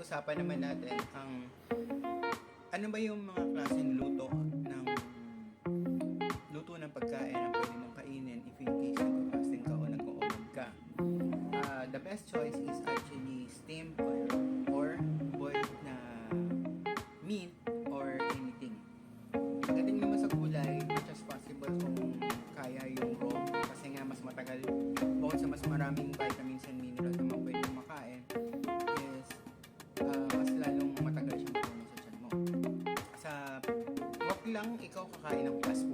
pag-usapan naman natin ang ano ba yung mga klaseng luto ng pagkain na pwede mong kainin if in case nagpa-fasting ka o nag-o-omad ka. The best choice is actually steamed or boiled na meat or anything. Pagdating naman sa gulay, much as possible kung kaya yung raw kasi nga mas matagal bukod sa mas maraming vitamins and minerals na mga pwede makain is mas lalong matagal siyang matungo sa tiyan mo. Wag lang ikaw kakain ng fast